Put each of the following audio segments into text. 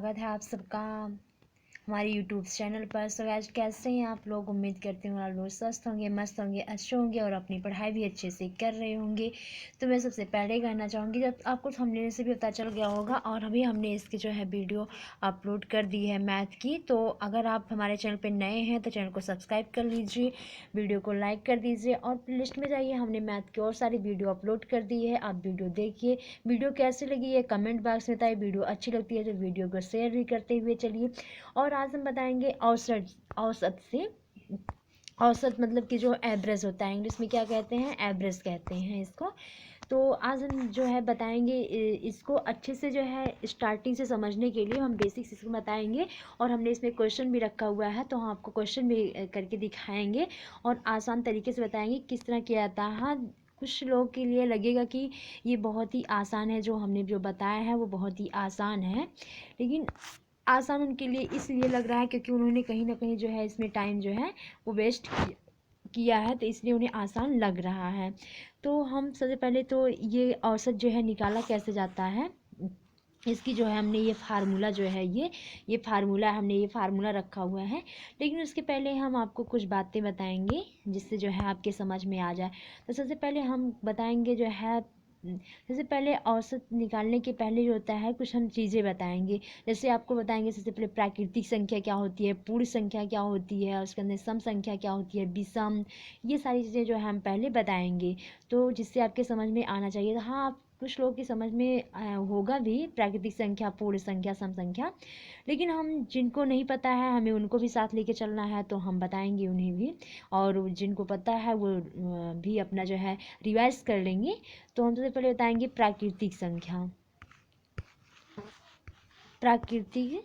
स्वागत है आप सबका हमारे यूट्यूब चैनल पर। सो गाइस, कैसे हैं आप लोग? उम्मीद करती हूँ आप लोग स्वस्थ होंगे, मस्त होंगे, अच्छे होंगे और अपनी पढ़ाई भी अच्छे से कर रहे होंगे। तो मैं सबसे पहले कहना चाहूँगी, जब आपको थंबनेल से भी पता चल गया होगा और अभी हमने इसकी जो है वीडियो अपलोड कर दी है मैथ की। तो अगर आप हमारे चैनल पर नए हैं तो चैनल को सब्सक्राइब कर लीजिए, वीडियो को लाइक कर दीजिए और प्लेलिस्ट में जाइए, हमने मैथ की और सारी वीडियो अपलोड कर दी है। आप वीडियो देखिए, वीडियो कैसी लगी है कमेंट बॉक्स में बताइए। वीडियो अच्छी लगती है तो वीडियो को शेयर भी करते हुए चलिए। और आज हम बताएंगे औसत। औसत से औसत मतलब कि जो एवरेज होता है, इंग्लिश में क्या कहते हैं? एवरेज कहते हैं इसको। तो आज हम जो है बताएंगे इसको अच्छे से, जो है स्टार्टिंग से समझने के लिए हम बेसिक्स इसको बताएंगे। और हमने इसमें क्वेश्चन भी रखा हुआ है तो हम आपको क्वेश्चन भी करके दिखाएंगे और आसान तरीके से बताएंगे किस तरह किया जाता है। हाँ, कुछ लोगों के लिए लगेगा कि ये बहुत ही आसान है, जो हमने जो बताया है वो बहुत ही आसान है, लेकिन आसान उनके लिए इसलिए लग रहा है क्योंकि उन्होंने कहीं ना कहीं जो है इसमें टाइम जो है वो वेस्ट किया है, तो इसलिए उन्हें आसान लग रहा है। तो हम सबसे पहले तो ये औसत जो है निकाला कैसे जाता है, इसकी जो है हमने ये फार्मूला जो है ये फार्मूला हमने ये फार्मूला रखा हुआ है। लेकिन उसके पहले हम आपको कुछ बातें बताएंगे जिससे जो है आपके समझ में आ जाए। तो सबसे पहले हम बताएंगे जो है, सबसे पहले औसत निकालने के पहले जो होता है कुछ हम चीज़ें बताएंगे। जैसे आपको बताएंगे सबसे पहले प्राकृतिक संख्या क्या होती है, पूर्ण संख्या क्या होती है, उसके अंदर सम संख्या क्या होती है, विषम, ये सारी चीज़ें जो है हम पहले बताएंगे, तो जिससे आपके समझ में आना चाहिए। हाँ, आप कुछ लोगों की समझ में होगा भी प्राकृतिक संख्या, पूर्ण संख्या, सम संख्या, लेकिन हम जिनको नहीं पता है हमें उनको भी साथ लेके चलना है तो हम बताएंगे उन्हें भी, और जिनको पता है वो भी अपना जो है रिवाइज कर लेंगे। तो हम सबसे पहले बताएंगे प्राकृतिक संख्या। प्राकृतिक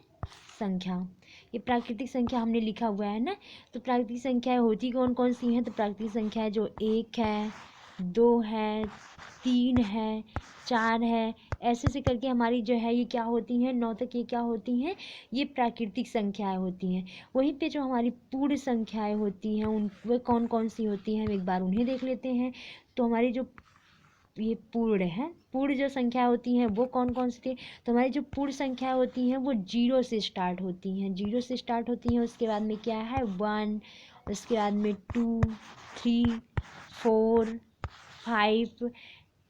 संख्या, ये प्राकृतिक संख्या हमने लिखा हुआ है ना। तो प्राकृतिक संख्या होती कौन कौन सी हैं? तो प्राकृतिक संख्या है जो 1 है, 2 है, 3 है, 4 है, ऐसे से करके हमारी जो है ये क्या होती हैं, 9 तक ये क्या होती हैं, ये प्राकृतिक संख्याएं होती हैं। वहीं पे जो हमारी पूर्ण संख्याएं होती हैं उन वे कौन कौन सी होती हैं, हम एक बार उन्हें देख लेते हैं। तो हमारी जो ये पूर्ण है, पूर्ण जो संख्या होती हैं वो कौन कौन सी थी? तो हमारी जो पूर्ण संख्या होती हैं वो 0 से स्टार्ट होती हैं, 0 से स्टार्ट होती हैं। उसके बाद में क्या है? 1, उसके बाद में 2, 3, 4, 5,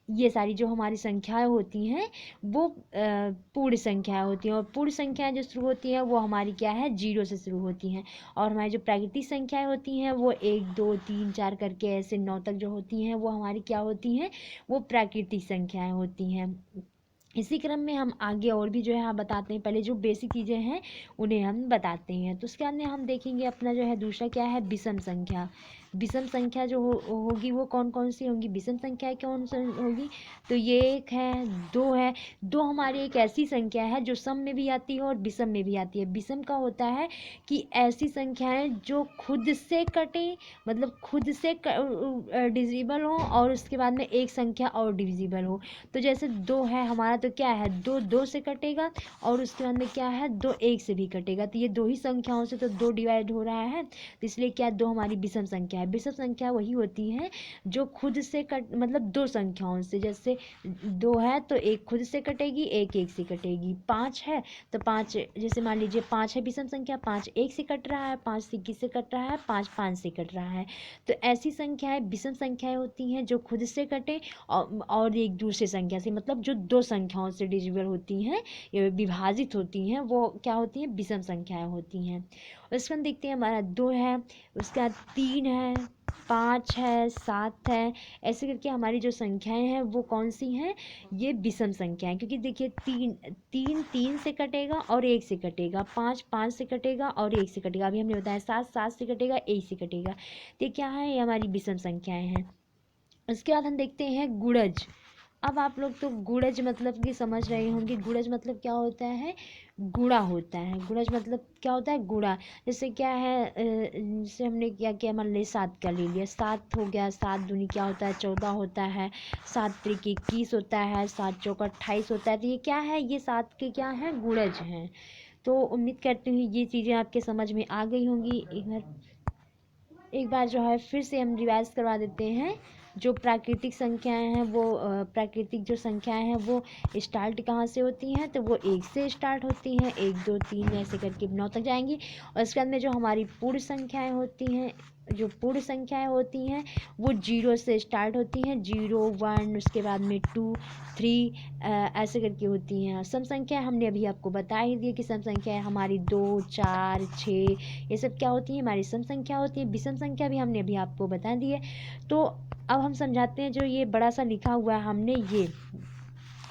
ये सारी जो हमारी संख्याएं होती हैं वो पूर्ण संख्याएं होती हैं। और पूर्ण संख्याएं जो शुरू होती हैं वो हमारी क्या है? 0 से शुरू होती हैं। और हमारी जो प्राकृतिक संख्याएं होती हैं वो 1, 2, 3, 4 करके ऐसे 9 तक जो होती हैं वो हमारी क्या होती हैं? वो प्राकृतिक संख्याएं होती हैं। इसी क्रम में हम आगे और भी जो है हम बताते हैं, पहले जो बेसिक चीज़ें हैं उन्हें हम बताते हैं। तो उसके बाद में हम देखेंगे अपना जो है दूसरा क्या है? विषम संख्या। विषम संख्या जो होगी वो कौन कौन सी होंगी? विषम संख्या कौन सी होगी? तो ये 1 है, 2 है। 2 हमारी एक ऐसी संख्या है जो सम में भी आती है और विषम में भी आती है। विषम का होता है कि ऐसी संख्याएं जो खुद से कटे, मतलब खुद से डिविजिबल हो और उसके बाद में एक संख्या और डिविजिबल हो। तो जैसे 2 है हमारा, तो क्या है? 2 2 से कटेगा और उसके बाद में क्या है? 2 1 से भी कटेगा। तो ये 2 ही संख्याओं से तो 2 डिवाइड हो रहा है, तो इसलिए क्या 2 हमारी विषम संख्या है। विषम संख्या वही होती है जो खुद से कट, मतलब 2 संख्याओं से, जैसे 2 है तो 1 खुद से कटेगी, 1 1 से कटेगी। 5 है तो 5, जैसे मान लीजिए 5 है विषम संख्या, 5 1 से कट रहा है, 5 से किससे कट रहा है? 5 5 से कट रहा है। तो ऐसी संख्याएं विषम संख्याएं होती हैं जो खुद से कटे और एक दूसरे संख्या से, मतलब जो 2 संख्याओं से डिविजिबल होती हैं, ये विभाजित होती हैं, वो क्या होती हैं? विषम संख्याएं होती हैं। उसके बाद देखते हैं हमारा 2 है, उसके बाद 3 है, 5 है, 7 है, ऐसे करके हमारी जो संख्याएं हैं वो कौन सी हैं? ये विषम संख्याएं। क्योंकि देखिए 3 3 से कटेगा और 1 से कटेगा, 5 5 से कटेगा और 1 से कटेगा। अभी हमने बताया 7 7 से कटेगा, 1 से कटेगा। तो ये क्या है? ये हमारी विषम संख्याएं हैं। उसके बाद हम देखते हैं गुणज। अब आप लोग तो गुणज मतलब कि समझ रहे होंगे। गुणज मतलब क्या होता है? गुणा होता है। गुणज मतलब क्या होता है? गुणा। जैसे क्या है, जैसे हमने क्या किया, मान लीजिए 7 का ले लिया, 7 हो गया, 7 दूनी क्या होता है? 14 होता है, 7 त्रिक 21 होता है, 7 चौक 28 होता है। तो ये क्या है? ये 7 के क्या है? गुणज हैं। तो उम्मीद करती हूँ ये चीज़ें आपके समझ में आ गई होंगी। एक बार जो है फिर से हम रिवाइज करवा देते हैं। जो प्राकृतिक संख्याएं हैं वो प्राकृतिक जो संख्याएं हैं वो स्टार्ट कहाँ से होती हैं, तो वो 1 से स्टार्ट होती हैं, 1 2 3 ऐसे करके 9 तक जाएंगी। और इसके बाद में जो हमारी पूर्ण संख्याएं होती हैं, जो पूर्ण संख्याएं होती हैं वो 0 से स्टार्ट होती हैं, 0 1 उसके बाद में 2 3 ऐसे करके होती हैं। सम संख्या हमने अभी आपको बता ही दिया कि सम संख्या हमारी 2 4 6 ये सब क्या होती है, हमारी सम संख्या होती है। विषम संख्या भी हमने अभी आपको बता दी है। तो अब हम समझाते हैं जो ये बड़ा सा लिखा हुआ है हमने ये।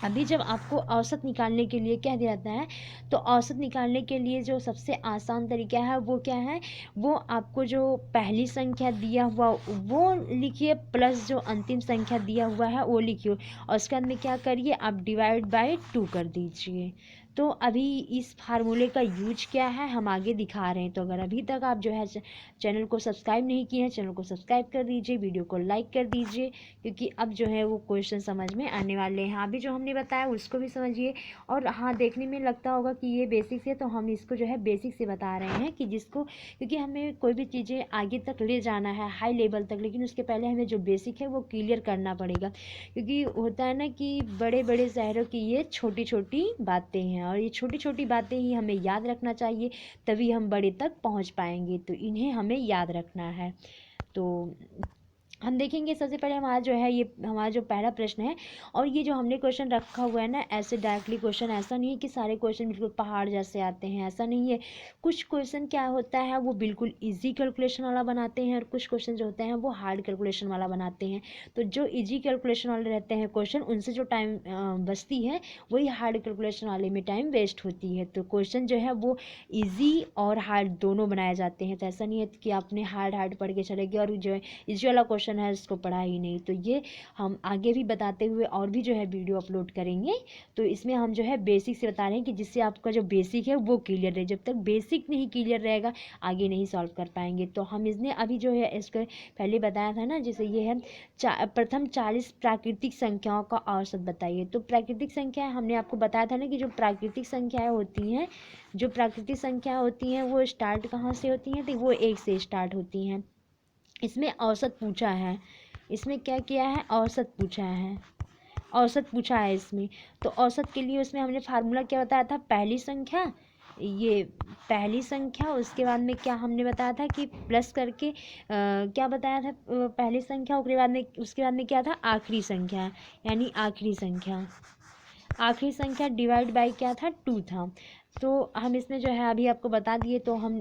अभी जब आपको औसत निकालने के लिए कह दिया जाता है, तो औसत निकालने के लिए जो सबसे आसान तरीका है वो क्या है, वो आपको जो पहली संख्या दिया हुआ वो लिखिए, प्लस जो अंतिम संख्या दिया हुआ है वो लिखिए, और उसके बाद में क्या करिए, आप डिवाइड बाय 2 कर दीजिए। तो अभी इस फार्मूले का यूज क्या है हम आगे दिखा रहे हैं। तो अगर अभी तक आप जो है चैनल को सब्सक्राइब नहीं किए हैं, चैनल को सब्सक्राइब कर दीजिए, वीडियो को लाइक कर दीजिए, क्योंकि अब जो है वो क्वेश्चन समझ में आने वाले हैं। अभी जो हमने बताया उसको भी समझिए। और हाँ, देखने में लगता होगा कि ये बेसिक्स है, तो हम इसको जो है बेसिक से बता रहे हैं कि जिसको, क्योंकि हमें कोई भी चीज़ें आगे तक ले जाना है हाई लेवल तक, लेकिन उसके पहले हमें जो बेसिक है वो क्लियर करना पड़ेगा। क्योंकि होता है ना कि बड़े बड़े शहरों की ये छोटी छोटी बातें हैं, और ये छोटी छोटी बातें ही हमें याद रखना चाहिए, तभी हम बड़े तक पहुंच पाएंगे। तो इन्हें हमें याद रखना है। तो हम देखेंगे सबसे पहले हमारा जो है ये हमारा जो पहला प्रश्न है, और ये जो हमने क्वेश्चन रखा हुआ है ना, ऐसे डायरेक्टली क्वेश्चन ऐसा नहीं है कि सारे क्वेश्चन बिल्कुल पहाड़ जैसे आते हैं, ऐसा नहीं है। कुछ क्वेश्चन क्या होता है वो बिल्कुल इजी कैलकुलेशन वाला बनाते हैं, और कुछ क्वेश्चन जो होते हैं वो हार्ड कैलकुलेशन वाला बनाते हैं। तो जो इजी कैलकुलेशन वाले रहते हैं क्वेश्चन, उनसे जो टाइम बचती है वही हार्ड कैलकुलेशन वाले में टाइम वेस्ट होती है। तो क्वेश्चन जो है वो ईजी और हार्ड दोनों बनाए जाते हैं। तो ऐसा नहीं है कि आपने हार्ड पढ़ के चले गए और जो है इजी वाला क्वेश्चन है इसको पढ़ा ही नहीं। तो ये हम आगे भी बताते हुए और भी जो है वीडियो अपलोड करेंगे। तो इसमें हम जो है बेसिक से बता रहे हैं कि जिससे आपका जो बेसिक है वो क्लियर रहे। जब तक बेसिक नहीं क्लियर रहेगा आगे नहीं सॉल्व कर पाएंगे। तो हम इसने अभी जो है इसको पहले बताया था ना, जैसे ये है प्रथम 40 प्राकृतिक संख्याओं का औसत बताइए। तो प्राकृतिक संख्या हमने आपको बताया था ना कि जो प्राकृतिक संख्याएं होती हैं, जो प्राकृतिक संख्या होती हैं वो स्टार्ट कहाँ से होती हैं, तो वो 1 से स्टार्ट होती हैं। इसमें औसत पूछा है, इसमें क्या किया है, औसत पूछा है, औसत पूछा है इसमें। तो औसत के लिए उसमें हमने फार्मूला क्या बताया था, पहली संख्या, ये पहली संख्या, उसके बाद में क्या हमने बताया था कि प्लस करके क्या बताया था, पहली संख्या, उसके बाद में क्या था, आखिरी संख्या, यानी आखिरी संख्या, आखिरी संख्या डिवाइड बाय क्या था, 2 था। तो हम इसमें जो है अभी आपको बता दिए। तो हम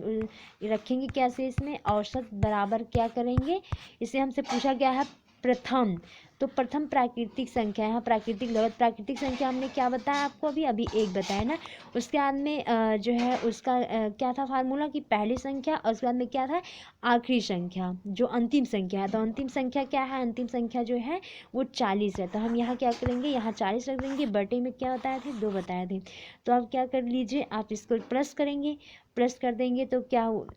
रखेंगे कैसे, इसमें औसत बराबर क्या करेंगे, इसे हमसे पूछा गया है प्रथम। तो प्रथम प्राकृतिक संख्या है, प्राकृतिक लगत, प्राकृतिक संख्या हमने क्या बताया आपको, अभी अभी 1 बताया ना। उसके बाद में जो है उसका क्या था फार्मूला, कि पहली संख्या और उसके बाद में क्या था, आखिरी संख्या, जो अंतिम संख्या है। तो अंतिम संख्या क्या है, अंतिम संख्या जो है वो 40 है। तो हम यहाँ क्या करेंगे, यहाँ 40 रख देंगे, बटे में क्या बताए थे, 2 बताए थे। तो आप क्या कर लीजिए, आप इसको प्लस करेंगे, प्लस कर देंगे तो क्या हो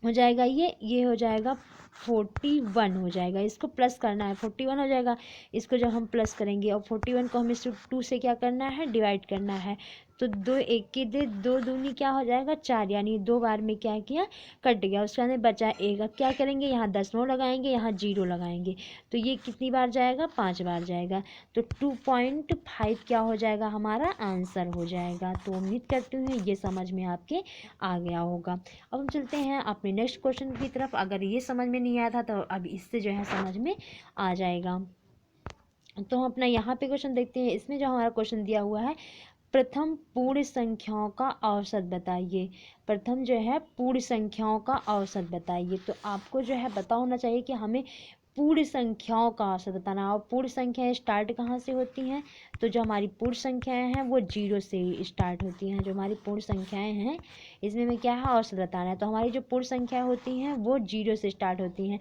जाएगा, ये हो जाएगा 41 हो जाएगा। इसको प्लस करना है, 41 हो जाएगा। इसको जब हम प्लस करेंगे और 41 को हमें 2 से क्या करना है, डिवाइड करना है। तो 2 1 के दे, 2 दूनी क्या हो जाएगा, 4, यानी 2 बार में क्या किया, कट गया। उसके बाद बचा 1। अब क्या करेंगे, यहाँ दशमलव लगाएंगे, यहाँ 0 लगाएंगे। तो ये कितनी बार जाएगा, 5 बार जाएगा। तो 2.5 क्या हो जाएगा, हमारा आंसर हो जाएगा। तो उम्मीद करती हूँ ये समझ में आपके आ गया होगा। अब हम चलते हैं अपने नेक्स्ट क्वेश्चन की तरफ। अगर ये समझ में नहीं आया था तो अब इससे जो है समझ में आ जाएगा। तो हम अपना यहाँ पे क्वेश्चन देखते हैं। इसमें जो हमारा क्वेश्चन दिया हुआ है, प्रथम पूर्ण संख्याओं का औसत बताइए। प्रथम जो है पूर्ण संख्याओं का औसत बताइए। तो आपको जो है पता होना चाहिए कि हमें पूर्ण संख्याओं का औसत बताना। और पूर्ण संख्याएं स्टार्ट कहाँ से होती हैं, तो जो हमारी पूर्ण संख्याएं हैं वो 0 से स्टार्ट होती हैं। जो हमारी पूर्ण संख्याएं हैं इसमें में क्या है, औसत बताना है। तो हमारी जो पूर्ण संख्या होती हैं वो 0 से स्टार्ट होती हैं।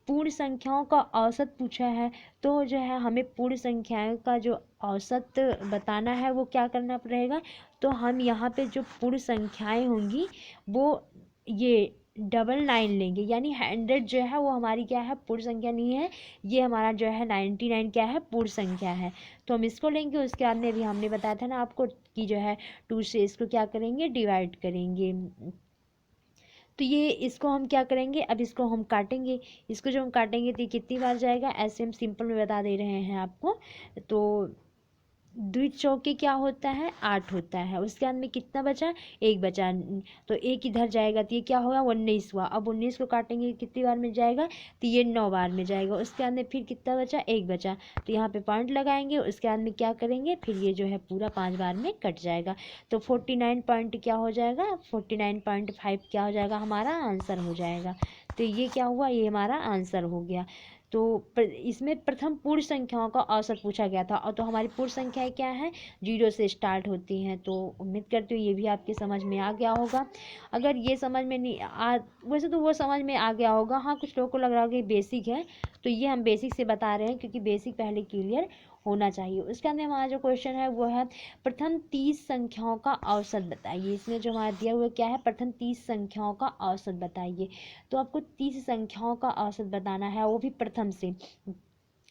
पूर्ण संख्याओं का औसत पूछा है, तो जो है हमें पूर्ण संख्याओं का जो औसत बताना है वो क्या करना पड़ेगा। तो हम यहाँ पे जो पूर्ण संख्याएं होंगी वो ये 99 लेंगे, यानी 100 जो है वो हमारी क्या है, पूर्ण संख्या नहीं है। ये हमारा जो है 99 क्या है, पूर्ण संख्या है। तो हम इसको लेंगे। उसके बाद में भी हमने बताया था ना आपको कि जो है 2 से इसको क्या करेंगे, डिवाइड करेंगे। तो ये इसको हम क्या करेंगे, अब इसको हम काटेंगे। इसको जो हम काटेंगे तो ये कितनी बार जाएगा, ऐसे हम सिंपल में बता दे रहे हैं आपको। तो 2 चौके क्या होता है, 8 होता है। उसके बाद में कितना बचा, 1 बचा। तो 1 इधर जाएगा तो ये क्या होगा, 19 हुआ। अब 19 को काटेंगे कितनी बार में जाएगा, तो ये 9 बार में जाएगा। उसके बाद में फिर कितना बचा, 1 बचा। तो यहाँ पे पॉइंट लगाएंगे। उसके बाद में क्या करेंगे, फिर ये जो है पूरा 5 बार में कट जाएगा। तो 49 पॉइंट क्या हो जाएगा, 49.5 क्या हो जाएगा, हमारा आंसर हो जाएगा। तो ये क्या हुआ, ये हमारा आंसर हो गया। तो इसमें प्रथम पूर्ण संख्याओं का औसत पूछा गया था। और तो हमारी पूर्ण संख्याएं क्या है, 0 से स्टार्ट होती हैं। तो उम्मीद करती हूँ ये भी आपके समझ में आ गया होगा। अगर ये समझ में नहीं वैसे तो वो समझ में आ गया होगा, हाँ कुछ लोगों को लग रहा होगा कि बेसिक है, तो ये हम बेसिक से बता रहे हैं क्योंकि बेसिक पहले क्लियर होना चाहिए। उसके अंदर हमारा जो क्वेश्चन है वो है प्रथम 30 संख्याओं का औसत बताइए। इसमें जो हमारा दिया हुआ क्या है, प्रथम 30 संख्याओं का औसत बताइए। तो आपको 30 संख्याओं का औसत बताना है, वो भी प्रथम से।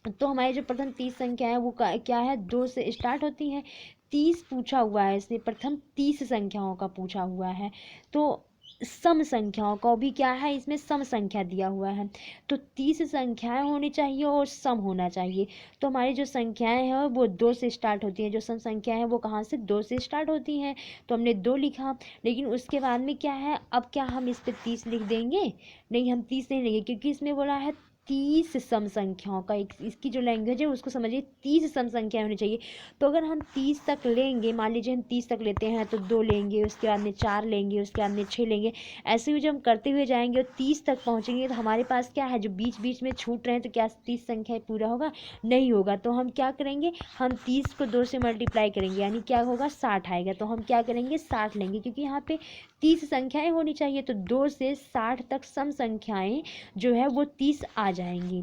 तो हमारी जो प्रथम 30 संख्या है वो क्या है, 2 से स्टार्ट होती हैं। 30 पूछा हुआ है, इसलिए प्रथम 30 संख्याओं का पूछा हुआ है। तो सम संख्याओं का भी क्या है, इसमें सम संख्या दिया हुआ है। तो 30 संख्याएं होनी चाहिए और सम होना चाहिए। तो हमारी जो संख्याएं हैं वो 2 से स्टार्ट होती हैं। जो सम संख्या है वो कहाँ से, 2 से स्टार्ट होती हैं। तो हमने 2 लिखा, लेकिन उसके बाद में क्या है, अब क्या हम इस पर 30 लिख देंगे, नहीं हम 30 नहीं लेंगे, क्योंकि इसमें बोला है 30 सम संख्याओं का। इसकी जो लैंग्वेज है उसको समझिए, 30 सम संख्या होनी चाहिए। तो अगर हम 30 तक लेंगे, मान लीजिए हम 30 तक लेते हैं, तो 2 लेंगे, उसके बाद में 4 लेंगे, उसके बाद में 6 लेंगे। ऐसे ही जब हम करते हुए जाएंगे और 30 तक पहुंचेंगे, तो हमारे पास क्या है, जो बीच बीच में छूट रहे हैं, तो क्या 30 संख्या पूरा होगा, नहीं होगा। तो हम क्या करेंगे, हम 30 को 2 से मल्टीप्लाई करेंगे, यानी क्या होगा, 60 आएगा। तो हम क्या करेंगे, 60 लेंगे, क्योंकि यहाँ पे 30 संख्याएं होनी चाहिए। तो 2 से 60 तक सम संख्याएं जो है वो 30 आ जाएंगी।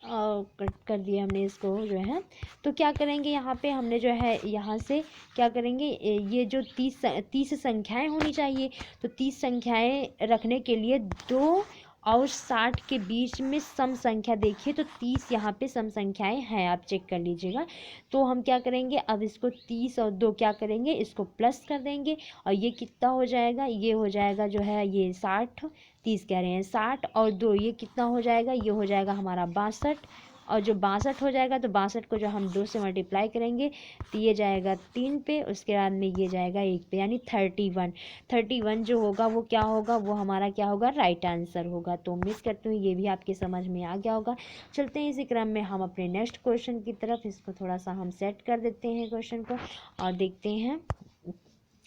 कट कर दिया हमने इसको जो है। तो क्या करेंगे, यहाँ पे हमने जो है यहाँ से क्या करेंगे, ये जो 30 संख्याएं होनी चाहिए। तो 30 संख्याएं रखने के लिए 2 और 60 के बीच में सम संख्या देखिए, तो 30 यहाँ पे सम संख्याएं हैं, आप चेक कर लीजिएगा। तो हम क्या करेंगे, अब इसको 30 और 2 क्या करेंगे, इसको प्लस कर देंगे। और ये कितना हो जाएगा, ये हो जाएगा जो है ये 60, 30 कह रहे हैं, 60 और 2 ये कितना हो जाएगा, ये हो जाएगा हमारा 62। और जो 62 हो जाएगा, तो 62 को जो हम 2 से मल्टीप्लाई करेंगे, तो ये जाएगा 3 पे, उसके बाद में ये जाएगा 1 पे, यानी 31 जो होगा वो क्या होगा, वो हमारा क्या होगा, राइट आंसर होगा। तो उम्मीद करती हूँ ये भी आपके समझ में आ गया होगा। चलते हैं इसी क्रम में हम अपने नेक्स्ट क्वेश्चन की तरफ। इसको थोड़ा सा हम सेट कर देते हैं क्वेश्चन को, और देखते हैं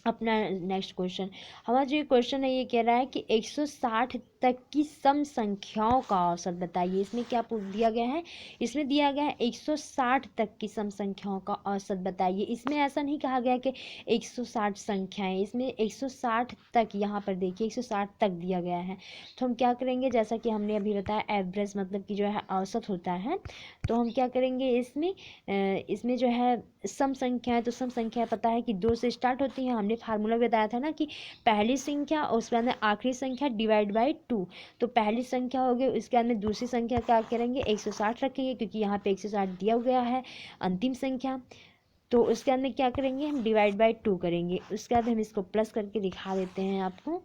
अपना नेक्स्ट क्वेश्चन। हमारा जो क्वेश्चन है ये कह रहा है कि 160 तक की सम संख्याओं का औसत बताइए। इसमें क्या दिया गया है, इसमें दिया गया है 160 तक की सम संख्याओं का औसत बताइए। इसमें ऐसा नहीं कहा गया कि 160 संख्याएं, इसमें 160 तक, यहाँ पर देखिए 160 तक दिया गया है। तो हम क्या करेंगे, जैसा कि हमने अभी बताया एवरेज मतलब कि जो है औसत होता है। तो हम क्या करेंगे, इसमें जो है सम संख्या है, तो सम संख्या पता है कि 2 से स्टार्ट होती है। हमने फार्मूला बताया था ना कि पहली संख्या और उसके बाद में आखिरी संख्या डिवाइड बाई 2। तो पहली संख्या हो गई, उसके बाद में दूसरी संख्या क्या करेंगे, 160 रखेंगे, क्योंकि यहाँ पे 160 दिया गया है अंतिम संख्या। तो उसके बाद में क्या करेंगे, हम डिवाइड बाई 2 करेंगे। उसके बाद हम इसको प्लस करके दिखा देते हैं आपको।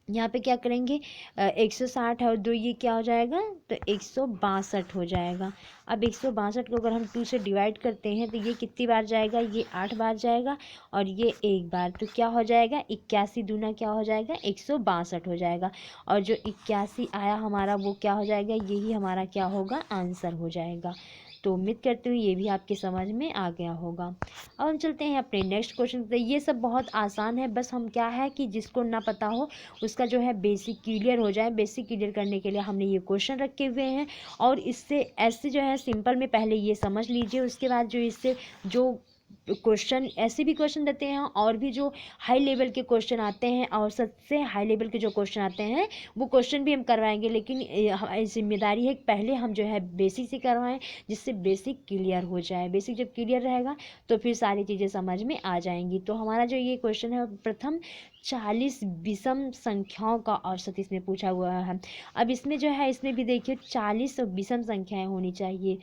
यहाँ पे क्या करेंगे, 160 है और 2 ये क्या हो जाएगा, तो 162 हो जाएगा। अब 162 को अगर हम 2 से डिवाइड करते हैं, तो ये कितनी बार जाएगा, ये 8 बार जाएगा, और ये 1 बार। तो क्या हो जाएगा, 81 दूना क्या हो जाएगा, 162 हो जाएगा। और जो 81 आया हमारा वो क्या हो जाएगा, यही हमारा क्या होगा, आंसर हो जाएगा। तो उम्मीद करती हूँ ये भी आपके समझ में आ गया होगा। अब हम चलते हैं अपने नेक्स्ट क्वेश्चन पे। ये सब बहुत आसान है, बस हम क्या है कि जिसको ना पता हो उसका जो है बेसिक क्लियर हो जाए। बेसिक क्लियर करने के लिए हमने ये क्वेश्चन रखे हुए हैं, और इससे ऐसे जो है सिंपल में पहले ये समझ लीजिए। उसके बाद जो इससे जो क्वेश्चन ऐसे भी क्वेश्चन देते हैं, और भी जो हाई लेवल के क्वेश्चन आते हैं, और सबसे हाई लेवल के जो क्वेश्चन आते हैं वो क्वेश्चन भी हम करवाएंगे। लेकिन हमारी जिम्मेदारी है कि पहले हम जो है बेसिक से करवाएं, जिससे बेसिक क्लियर हो जाए। बेसिक जब क्लियर रहेगा तो फिर सारी चीज़ें समझ में आ जाएंगी। तो हमारा जो ये क्वेश्चन है, प्रथम 40 विषम संख्याओं का औसत इसमें पूछा हुआ है। अब इसमें जो है, इसमें भी देखिए 40 विषम संख्याएं होनी चाहिए।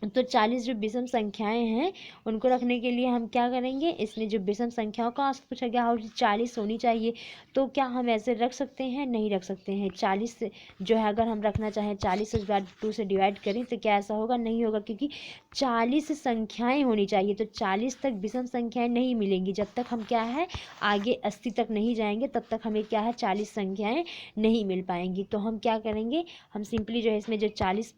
तो 40 जो विषम संख्याएं हैं उनको रखने के लिए हम क्या करेंगे, इसमें जो विषम संख्याओं का औसत पूछा गया और 40 होनी चाहिए। तो क्या हम ऐसे रख सकते हैं? नहीं रख सकते हैं। 40 जो है अगर हम रखना चाहें 40 से 2 से डिवाइड करें तो क्या ऐसा होगा? नहीं होगा, क्योंकि 40 संख्याएं होनी चाहिए। तो 40 तक विषम संख्याएं नहीं मिलेंगी। जब तक हम क्या है आगे 80 तक नहीं जाएंगे तब तक हमें क्या है 40 संख्याएं नहीं मिल पाएंगी। तो हम क्या करेंगे, हम सिंपली जो है इसमें जो 40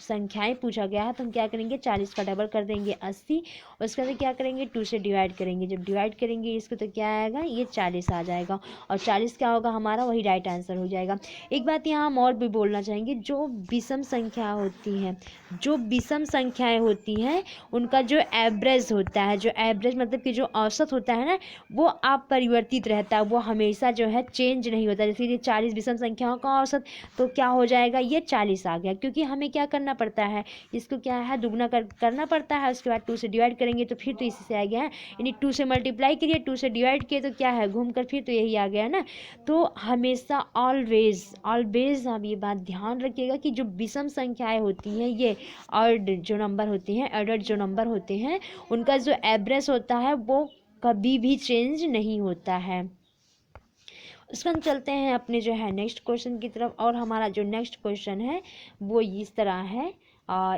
संख्याएं पूछा गया है तो हम क्या करेंगे 40 का डबल कर देंगे 80, और उसके अंदर क्या करेंगे 2 से डिवाइड करेंगे। जब डिवाइड करेंगे इसको तो क्या आएगा, ये 40 आ जाएगा, और 40 क्या होगा हमारा, वही राइट आंसर हो जाएगा। एक बात यहाँ हम और भी बोलना चाहेंगे, जो विषम संख्या होती हैं, जो विषम संख्याएं होती हैं उनका जो एवरेज होता है, जो एवरेज मतलब कि जो औसत होता है ना, वो अपरिवर्तित रहता है, वो हमेशा जो है चेंज नहीं होता। जैसे ये 40 विषम संख्याओं का औसत, तो क्या हो जाएगा, ये 40 आ गया, क्योंकि हमें क्या करना पड़ता है, इसको क्या है दुगना करना पड़ता है, उसके बाद 2 से डिवाइड करेंगे तो फिर तो इसी से आ गया है, यानी 2 से मल्टीप्लाई करिए 2 से डिवाइड किए तो क्या है घूम कर फिर तो यही आ गया ना। तो हमेशा ऑलवेज ऑलवेज आप ये बात ध्यान रखिएगा कि जो विषम संख्याएं होती हैं, ये ऑड जो नंबर होते हैं, एडेड जो नंबर होते हैं, उनका जो एवरेज होता है वो कभी भी चेंज नहीं होता है। उसके हम चलते हैं अपने जो है नेक्स्ट क्वेश्चन की तरफ, और हमारा जो नेक्स्ट क्वेश्चन है वो इस तरह है।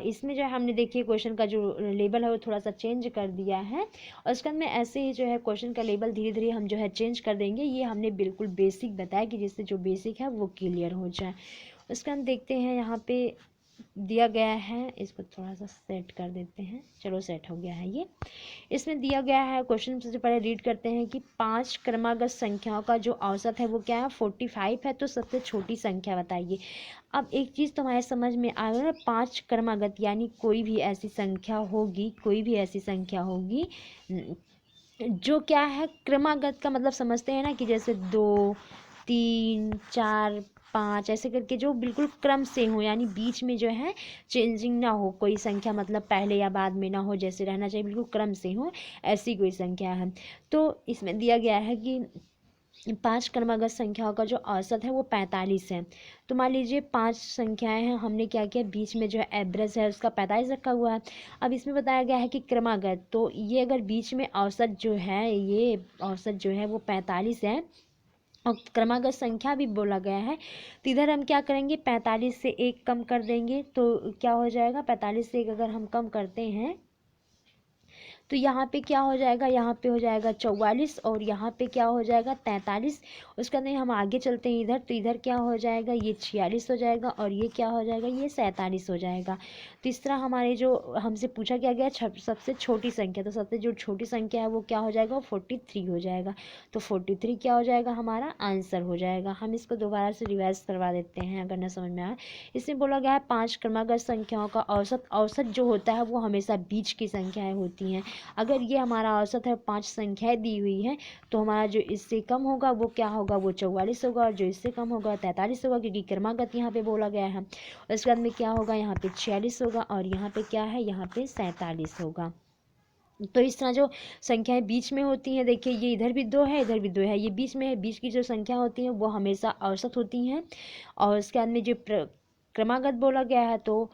इसमें जो है हमने देखिए क्वेश्चन का जो लेबल है वो थोड़ा सा चेंज कर दिया है, और उसके अंदर ऐसे ही जो है क्वेश्चन का लेबल धीरे धीरे हम जो है चेंज कर देंगे। ये हमने बिल्कुल बेसिक बताया कि जिससे जो बेसिक है वो क्लियर हो जाए। उसका हम देखते हैं यहाँ पे दिया गया है, इसको थोड़ा सा सेट कर देते हैं, चलो सेट हो गया है ये। इसमें दिया गया है क्वेश्चन, सबसे पहले रीड करते हैं कि 5 क्रमागत संख्याओं का जो औसत है वो क्या है 45 है, तो सबसे छोटी संख्या बताइए। अब एक चीज़ तो हमारे समझ में आ गया ना, 5 क्रमागत यानी कोई भी ऐसी संख्या होगी, कोई भी ऐसी संख्या होगी जो क्या है क्रमागत का मतलब समझते हैं ना, कि जैसे 2 3 4 5 ऐसे करके जो बिल्कुल क्रम से हो, यानी बीच में जो है चेंजिंग ना हो, कोई संख्या मतलब पहले या बाद में ना हो, जैसे रहना चाहिए बिल्कुल क्रम से हो, ऐसी कोई संख्या है। तो इसमें दिया गया है कि 5 क्रमागत संख्याओं का जो औसत है वो 45 है। तो मान लीजिए 5 संख्याएं हैं, हमने क्या किया बीच में जो है एवरेज है उसका 45 रखा हुआ है। अब इसमें बताया गया है कि क्रमागत, तो ये अगर बीच में औसत जो है, ये औसत जो है वो 45 है, और क्रमागत संख्या भी बोला गया है, तो इधर हम क्या करेंगे 45 से 1 कम कर देंगे, तो क्या हो जाएगा 45 से 1 अगर हम कम करते हैं तो यहाँ पे क्या हो जाएगा, यहाँ पे हो जाएगा 44, और यहाँ पे क्या हो जाएगा 43। उसका नहीं हम आगे चलते हैं इधर, तो इधर क्या हो जाएगा ये 46 हो जाएगा, और ये क्या हो जाएगा ये 47 हो जाएगा। तो इस तरह हमारे जो हमसे पूछा क्या गया सबसे छोटी संख्या, तो सबसे जो छोटी संख्या है वो क्या हो जाएगा, वो 43 हो जाएगा। तो 43 क्या हो जाएगा हमारा आंसर हो जाएगा। हम इसको दोबारा से रिवाइज करवा देते हैं अगर न समझ में आए। इसमें बोला गया है 5 क्रमागत संख्याओं का औसत, औसत जो होता है वो हमेशा बीच की संख्याएं होती हैं। अगर ये हमारा औसत है 5 संख्याएं दी हुई हैं, तो हमारा जो इससे कम होगा वो क्या होगा, वो 44 होगा, और जो इससे कम होगा 43 होगा, क्योंकि क्रमागत यहाँ पे बोला गया है। उसके बाद में क्या होगा, यहाँ पे 46 होगा, और यहाँ पे क्या है, यहाँ पे 47 होगा। तो इस तरह जो संख्याएं बीच में होती हैं, देखिए ये इधर भी 2 है, इधर भी 2 है, ये बीच में है, बीच की जो संख्या होती हैं वो हमेशा औसत होती हैं। और उसके बाद में जो क्रमागत बोला गया है, तो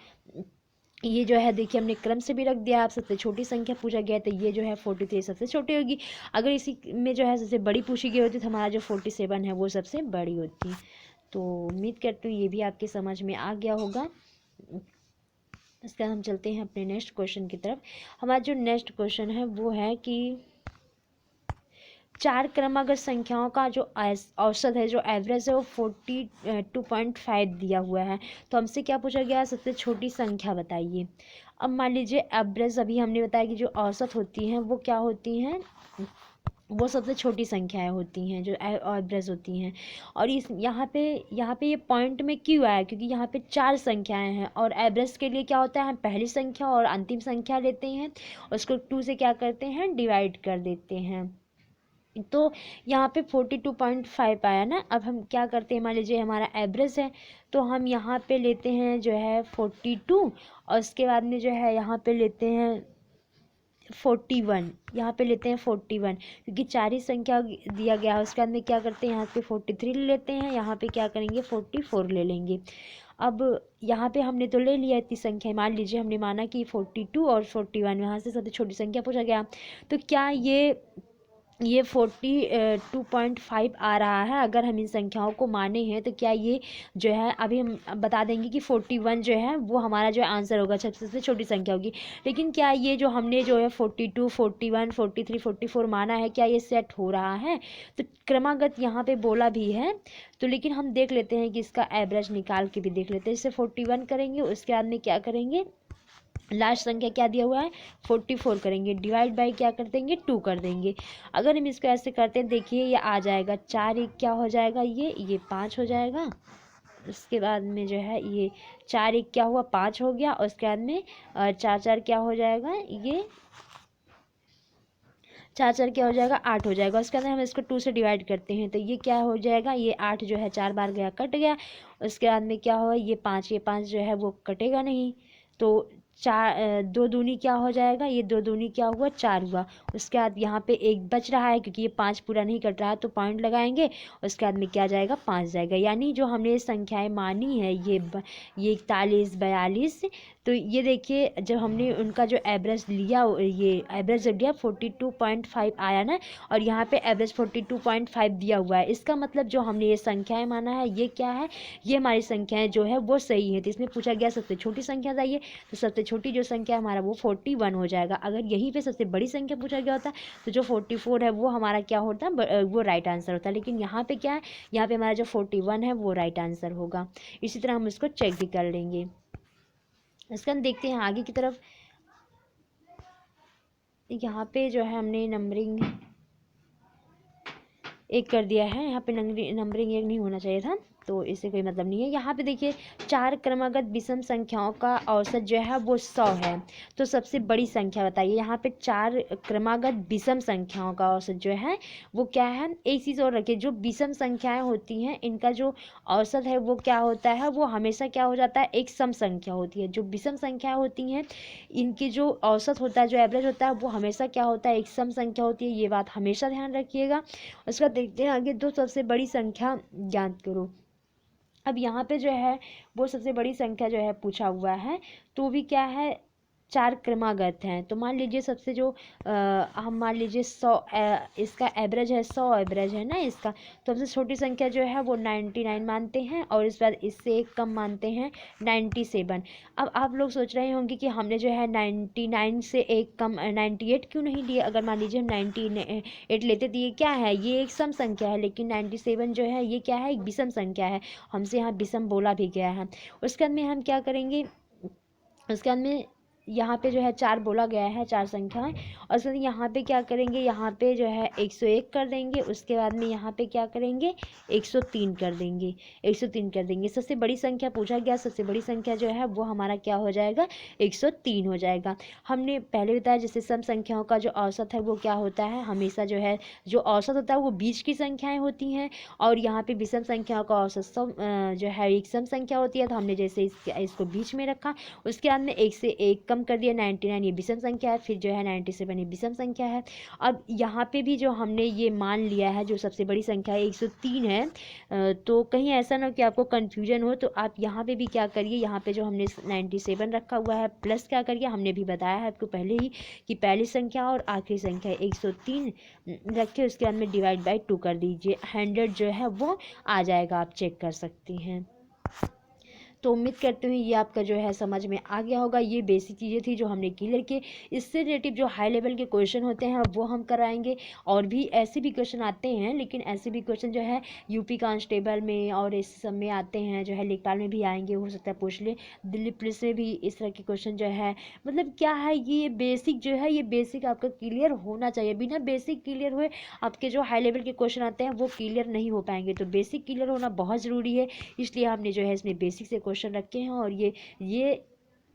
ये जो है देखिए हमने क्रम से भी रख दिया। आप सबसे छोटी संख्या पूछा गया तो ये जो है 43 सबसे छोटी होगी। अगर इसी में जो है सबसे बड़ी पूछी गई होती तो हमारा जो 47 है वो सबसे बड़ी होती। तो उम्मीद करती हूँ ये भी आपके समझ में आ गया होगा। इसका हम चलते हैं अपने नेक्स्ट क्वेश्चन की तरफ। हमारा जो नेक्स्ट क्वेश्चन है वो है कि 4 क्रमागत संख्याओं का जो औसत है, जो एवरेज है वो 42.5 दिया हुआ है। तो हमसे क्या पूछा गया, सबसे छोटी संख्या बताइए। अब मान लीजिए एवरेज, अभी हमने बताया कि जो औसत होती हैं वो क्या होती हैं, वो सबसे छोटी संख्याएं होती हैं जो एवरेज होती हैं। और इस यहाँ पे ये पॉइंट में क्यों आया, क्योंकि यहाँ पे 4 संख्याएं हैं, और एवरेज के लिए क्या होता है हम पहली संख्या और अंतिम संख्या लेते हैं, उसको 2 से क्या करते हैं डिवाइड कर देते हैं। तो यहाँ पे 42.5 आया ना। अब हम क्या करते हैं, मान लीजिए हमारा एवरेज है, तो हम यहाँ पे लेते हैं जो है 42, और उसके बाद में जो है यहाँ पे लेते हैं 41, यहाँ पे लेते हैं 41 क्योंकि 4 ही संख्या दिया गया है। उसके बाद में क्या करते हैं, यहाँ पे 43 ले लेते हैं, यहाँ पे क्या करेंगे 44 ले लेंगे। अब यहाँ पे हमने तो ले लिया इतनी संख्या, मान लीजिए हमने माना कि 42 और 41, यहाँ से सबसे छोटी संख्या पूछा गया। तो क्या ये 42.5 आ रहा है? अगर हम इन संख्याओं को माने हैं तो क्या ये जो है, अभी हम बता देंगे कि 41 जो है वो हमारा जो आंसर होगा, सबसे छोटी संख्या होगी। लेकिन क्या ये जो हमने जो है 42, 41, 43, 44 माना है, क्या ये सेट हो रहा है? तो क्रमागत यहाँ पे बोला भी है, तो लेकिन हम देख लेते हैं कि इसका एवरेज निकाल के भी देख लेते हैं। जैसे 41 करेंगे, उसके बाद में क्या करेंगे, लास्ट संख्या क्या दिया हुआ है 44 करेंगे, डिवाइड बाई क्या कर देंगे 2 कर देंगे। अगर हम इसको ऐसे करते हैं, देखिए ये आ जाएगा 4 1 क्या हो जाएगा, ये 5 हो जाएगा। उसके बाद में जो है ये 4 1 क्या हुआ 5 हो गया। उसके बाद में 4 4 क्या हो जाएगा, ये 4 4 क्या हो जाएगा 8 हो जाएगा। उसके अंदर हम इसको 2 से डिवाइड करते हैं तो ये क्या हो जाएगा, ये 8 जो है 4 बार गया कट गया। उसके बाद में क्या हुआ, ये 5 जो है वो कटेगा नहीं, तो 2 दूनी क्या हो जाएगा, ये 2 दूनी क्या हुआ 4 हुआ। उसके बाद यहाँ पे 1 बच रहा है क्योंकि ये 5 पूरा नहीं कट रहा है, तो पॉइंट लगाएंगे। उसके बाद में क्या जाएगा 5 जाएगा। यानी जो हमने ये संख्याएं मानी है ये 41 42, तो ये देखिए जब हमने उनका जो एवरेज लिया, ये एवरेज जब दिया 42.5 आया ना, और यहाँ पे एवरेज 42.5 दिया हुआ है। इसका मतलब जो हमने ये संख्याएं माना है ये क्या है, ये हमारी संख्याएं जो है वो सही है। तो इसमें पूछा गया सबसे छोटी संख्या चाहिए, तो सबसे छोटी जो संख्या हमारा वो 41 हो जाएगा। अगर यहीं पे सबसे बड़ी संख्या पूछा गया होता तो जो 44 है वो हमारा क्या होता, वो राइट आंसर होता। लेकिन यहाँ पे क्या है, यहाँ पे हमारा जो 41 है वो राइट आंसर होगा। इसी तरह हम इसको चेक भी कर लेंगे। इसका हम देखते हैं आगे की तरफ। यहाँ पे जो है हमने नंबरिंग 1 कर दिया है, यहाँ पे नंबरिंग 1 नहीं होना चाहिए था, तो इससे कोई मतलब नहीं है। यहाँ पे देखिए 4 क्रमागत विषम संख्याओं का औसत जो है वो 100 है। तो सबसे बड़ी संख्या बताइए, यहाँ पे 4 क्रमागत विषम संख्याओं का औसत जो है वो क्या है। एक चीज़ और रखिए, जो विषम संख्याएं होती हैं इनका जो औसत है वो क्या होता है, वो हमेशा क्या हो जाता है, एक सम संख्या होती है। जो विषम संख्याएं होती हैं इनकी जो औसत होता है, जो एवरेज होता है, वो हमेशा क्या होता है, एक सम संख्या होती है। ये बात हमेशा ध्यान रखिएगा। उसका देखते हैं आगे, दो सबसे बड़ी संख्या ज्ञात करो। अब यहाँ पे जो है वो सबसे बड़ी संख्या जो है पूछा हुआ है, तो भी क्या है 4 क्रमागत हैं। तो मान लीजिए सबसे जो हम मान लीजिए 100, इसका एवरेज है 100 एवरेज है ना इसका, तो सबसे छोटी संख्या जो है वो 99 मानते हैं, और इस बार इससे एक कम मानते हैं 97। अब आप लोग सोच रहे होंगे कि हमने जो है 99 से एक कम 98 क्यों नहीं लिए। अगर मान लीजिए हम 98 लेते तो ये क्या है, ये एक सम संख्या है, लेकिन 97 जो है ये क्या है, एक विषम संख्या है। हमसे यहाँ विषम बोला भी गया है। उसके बाद में हम क्या करेंगे, उसके बाद में यहाँ पे जो है 4 बोला गया है, 4 संख्याएं, और उसके बाद यहाँ पे क्या करेंगे, यहाँ पे जो है 101 कर देंगे। उसके बाद में यहाँ पे क्या करेंगे 103 कर देंगे, 103 कर देंगे। सबसे बड़ी संख्या पूछा गया, सबसे बड़ी संख्या जो है वो हमारा क्या हो जाएगा 103 हो जाएगा। हमने पहले बताया जैसे सम संख्याओं का जो औसत है वो क्या होता है, हमेशा जो है जो औसत होता है वो बीच की संख्याएँ होती हैं, और यहाँ पे विषम संख्याओं का औसत जो है एक सम संख्या होती है। तो हमने जैसे इसको बीच में रखा। उसके बाद में 1 से 1 कम कर दिया, 99 ये विषम संख्या है, फिर जो है 97 ये विषम संख्या है। अब यहाँ पे भी जो हमने ये मान लिया है, जो सबसे बड़ी संख्या है 103 है, तो कहीं ऐसा ना हो कि आपको कन्फ्यूजन हो, तो आप यहाँ पे भी क्या करिए, यहाँ पे जो हमने 97 रखा हुआ है प्लस क्या करिए, हमने भी बताया है आपको पहले ही कि पहली संख्या और आखिरी संख्या 103 रखे, उसके बाद में डिवाइड बाई 2 कर दीजिए, 100 जो है वो आ जाएगा। आप चेक कर सकती हैं। तो उम्मीद करती हूँ ये आपका जो है समझ में आ गया होगा। ये बेसिक चीज़ें थी जो हमने क्लियर की। इससे रिलेटिव जो हाई लेवल के क्वेश्चन होते हैं वो हम कराएंगे, और भी ऐसे भी क्वेश्चन आते हैं, लेकिन ऐसे भी क्वेश्चन जो है यूपी कांस्टेबल में और इस सब में आते हैं, जो है लेखपाल में भी आएंगे, हो सकता है पूछ ले, दिल्ली पुलिस में भी इस तरह के क्वेश्चन जो है, मतलब क्या है ये बेसिक जो है, ये बेसिक आपका क्लियर होना चाहिए। बिना बेसिक क्लियर हुए आपके जो हाई लेवल के क्वेश्चन आते हैं वो क्लियर नहीं हो पाएंगे। तो बेसिक क्लियर होना बहुत ज़रूरी है, इसलिए हमने जो है इसमें बेसिक से क्वेश्चन रखे हैं, और ये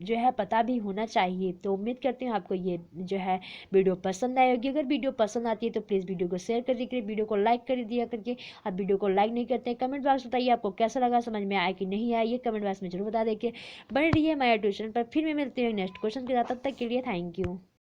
जो है पता भी होना चाहिए। तो उम्मीद करती हूँ आपको ये जो है वीडियो पसंद आई होगी। अगर वीडियो पसंद आती है तो प्लीज़ वीडियो को शेयर कर दीजिए, वीडियो को लाइक कर दिया करके। आप वीडियो को लाइक नहीं करते हैं, कमेंट बॉक्स बताइए आपको कैसा लगा, समझ में आया कि नहीं आया, ये कमेंट बॉक्स में जरूर बता दें। बने रहिए हमारे ट्यूशन पर। फिर मैं मिलती हूँ नेक्स्ट क्वेश्चन के साथ, तब तक के लिए थैंक यू।